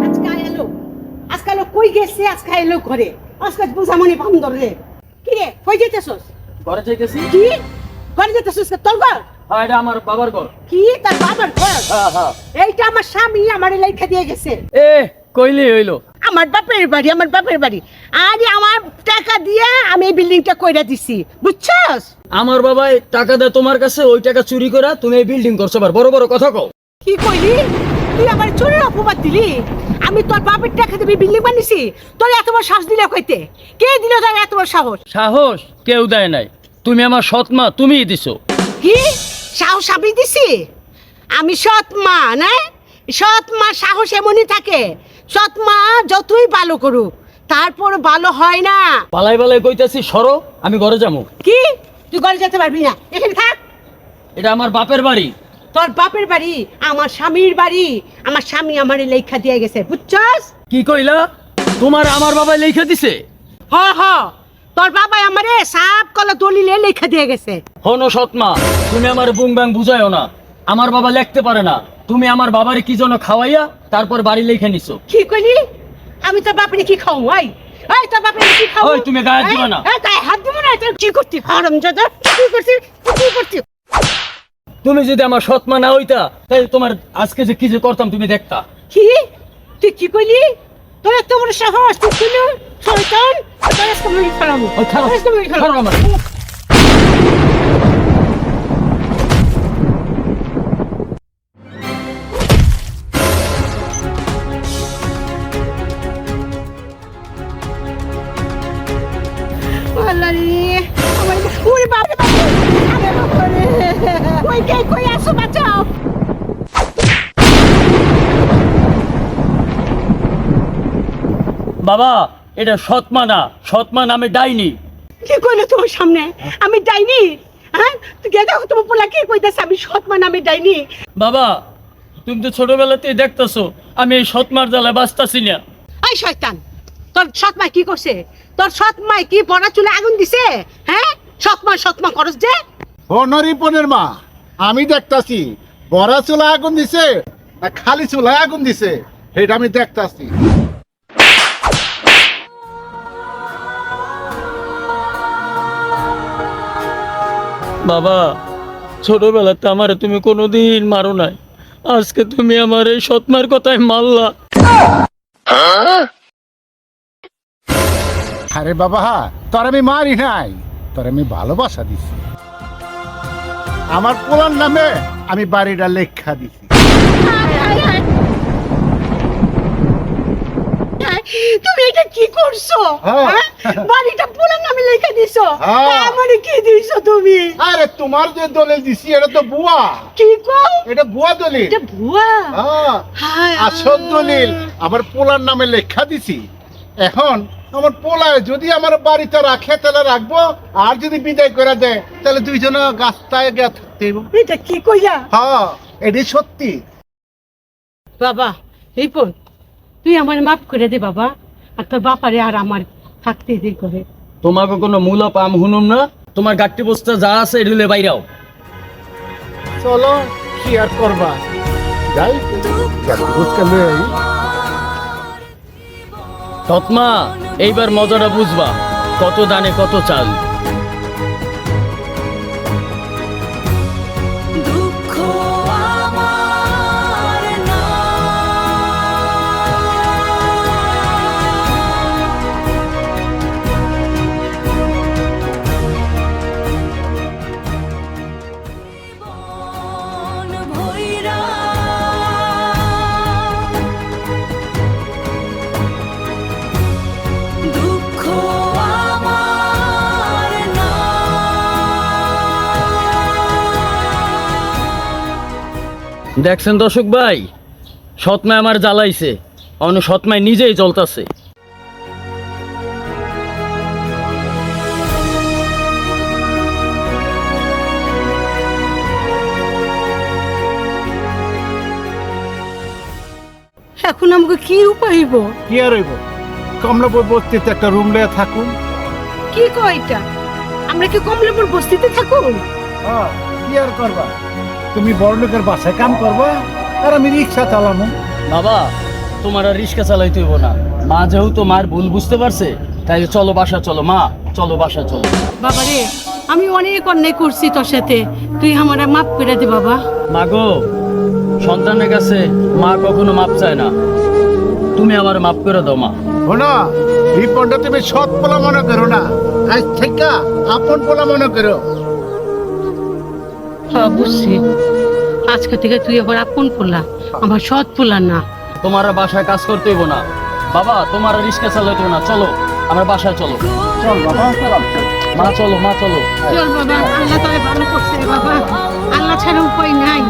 আজকে এলো, আজকে এলো কই গেছে? আজকে এলো ঘরে, আজকে বুঝামনি বান্দর রে। কি রে, কই যেতেছস? ঘরে যাইতেছি। কি ঘরে যেতেছস? তোর ঘর? হ্যাঁ, এটা আমার বাবার ঘর। কি তোর বাবার ঘর? হ্যাঁ হ্যাঁ। এইটা আমার স্বামী আমার লেখা দিয়ে গেছে। এ কইলি হইলো? আমার বাপের বাড়ি, আমার বাপের বাড়ি। আরে আমার টাকা দিয়ে আমি এই বিল্ডিংটা কইরা দিছি, বুঝছস? আমার বাবাই টাকা দেয় তোমার কাছে, ওই টাকা চুরি করে তুমি এই বিল্ডিং করছো। আবার বড় বড় কথা কও। কি কইলি? তুই আমার চোরের অপবাদ দিলি? আমি তোর বাপের টাকা দিয়ে বিল্ডিং বানিয়েছি? তোর এত বড় সাহস দিলে কইতে? কে দিল তোর এত বড় সাহস? সাহস কেউ দেয় নাই, তুমি আমার সৎ মা, তুমিই দিছো। কি সাহস আমি দিছি? আমি সৎ মা না? সৎ মা সাহস এমনই থাকে। সৎ মা যতই ভালো করুক তারপর ভালো হয় না। পালাই পালাই কইতাছি সরো, আমি ঘরে যাবো। কি তুই ঘরে যেতে পারবি না, এখানে থাক। এটা আমার বাপের বাড়ি। তোর বাপের বাড়ি আমার স্বামীর বাড়ি। আমার স্বামী আমারে লেখা দিয়ে গেছে, বুঝছস? কি কইলা? তোমার আমার বাবাই লেখা দিছে? হ হ, তোর বাবা আমারে সাপ কলা দলিলে লেখা দিয়ে গেছে। হনো সৎ মা, তুমি আমার বুং ব্যাং বুঝাইও না। আমার বাবা লিখতে পারে না, তুমি আমার বাবারে কি জন্য খাওয়াইয়া তারপর বাড়ি লিখে নিছো। কি কইলি? আমি তোর বাপরে কি খাও? ওই তোর বাপরে কি খাও? ওই, তুমি গায়ে হাত দিবা না। গায়ে হাত দিব না? তুই কি করছিস হারামজাদা? কি করছিস? কি করছিস? তুমি যদি আমার সৎ মা না হইতা তাহলে তোমার আজকে যে কি যে করতাম তুমি দেখতা। কি তুই কি কইলি? তোর এত বড় সাহস? তুই শুনু শয়তান, তোর আজকে মেরে ফেলাম। ওই ছাড়ো, আজকে মেরে ফেলাম। ছাড়ো আমার। আল্লাহ রে, আমার ওরে বাপ রে বাপ, আরে বাপ রে, কই কে কই আসো, বাঁচাও। বাবা, এটা সৎ মা না, সৎ মা নামে ডাইনি। কি কইলো তোমার সামনে? আমি ডাইনি? হ্যাঁ, তুই কে দেখো তোমার পোলা কি কইতাছে আমি সৎমা নামে ডাইনি? বাবা, তুমি তো ছোটবেলাতেই দেখতেছো আমি এই সৎ মার জ্বালায় বাঁচতাছি না। এই শয়তান, তোর সৎমা কি করছে? তোর সৎমা কি পড়া চুলে আগুন দিছে? হ্যাঁ, সৎমা করস যে? ও নরিপনের মা, আমি দেখতাছি বড়া চুলায় আগুন দিছে না খালি চুলায় আগুন দিছে, এটা আমি দেখতাছি। বাবা, ছোটবেলাতে আমারে তুমি কোনোদিন মারো নাই, আজকে তুমি আমার এই সৎ মার কথায় মারলা। আরে বাবা, তোর আমি মারি নাই, তোর আমি ভালোবাসা দিছি। আমার পোলার নামে আমি বাড়িটা লেখা দিছি। তুমি এটা কি করছো? হ্যাঁ। বাড়িটা পোলার নামে লিখে দিছো? হ্যাঁ। মানে কি দিছো তুমি? আরে তোমার যে দলিল দিছি এটা তো বুয়া, কি কও? এটা বুয়া দলিল। এটা ভুয়া? হ্যাঁ, হায় আসল দলিল আমার পোলার নামে লেখা দিছি। এখন আমার পোলায় যদি আমার বাড়িতে রাখে তাহলে রাখবো, আর যদি বিদায় করে দেয় তাহলে দুইজনে গাছটায় গিয়ে থাকতে হইব। এটা কি কইলা? হ্যাঁ, এটি সত্যি। বাবা, এই বোন, তুই আমার মাফ করে দে বাবা, আর তোর বাপারে আর আমার থাকতে দে করে। তোমাকে কোনো মূলা পাম হুনুম না, তোমার গাট্টি বস্তা যা আছে এগুলো বাইরাও। চলো, কি আর করবা, যাই বুঝতে লই। সৎমা, এইবার মজাটা বুঝবা, কত দানে কত চাল। দুঃখ আমার না, জীবন ভৈরা দুঃখ আমার না। দেখছেন দর্শক ভাই, সৎমায় আমার জ্বালাইছে, অন্য সৎমায় নিজেই জ্বলতাছে। এখন আমাকে কি উপায় হইব? কি আর হইব, কমলাপুর বস্তিতে একটা রুম লয়ে থাকুন। কি কয় এটা? আমরা কি কমলাপুর বস্তিতে থাকুন? হ্যাঁ, কি আর করবা, তুমি বড় লোকের বাসায় কাম করবা আর আমি রিক্সা চালামো। বাবা তোমার আর রিক্সা চালাইতে হইব না, মা যেহেতু মার ভুল বুঝতে পারছে, তাই চলো বাসা চলো, মা চলো বাসা চলো। বাবা রে, আমি অনেক অন্যায় করছি তোর সাথে, তুই আমারে মাফ করে দে বাবা। মা গো, সন্তানের কাছে মা কখনো মাপ চায় না, তুমি আমার মাফ করে দাও মা। শোনো, রিপনটা তুমি সৎ পোলা মনে করো না, আজ থেকে আপন পোলা মনে করো। হ্যাঁ বুঝছি, আজকে থেকে তুই আবার আপন পোলা, আমার সৎ পোলা না। তোমার আর বাসায় কাজ করতে হইব না বাবা, তোমার আর রিক্সা চালাইতে হইব না, চলো আমার বাসায় চলো। চল বাবা, চল। মা চলো, মা চলো। চল বাবা, আল্লাহ তোরে ভালো করছে রে বাবা, আল্লাহ ছাড়া উপায় নাই।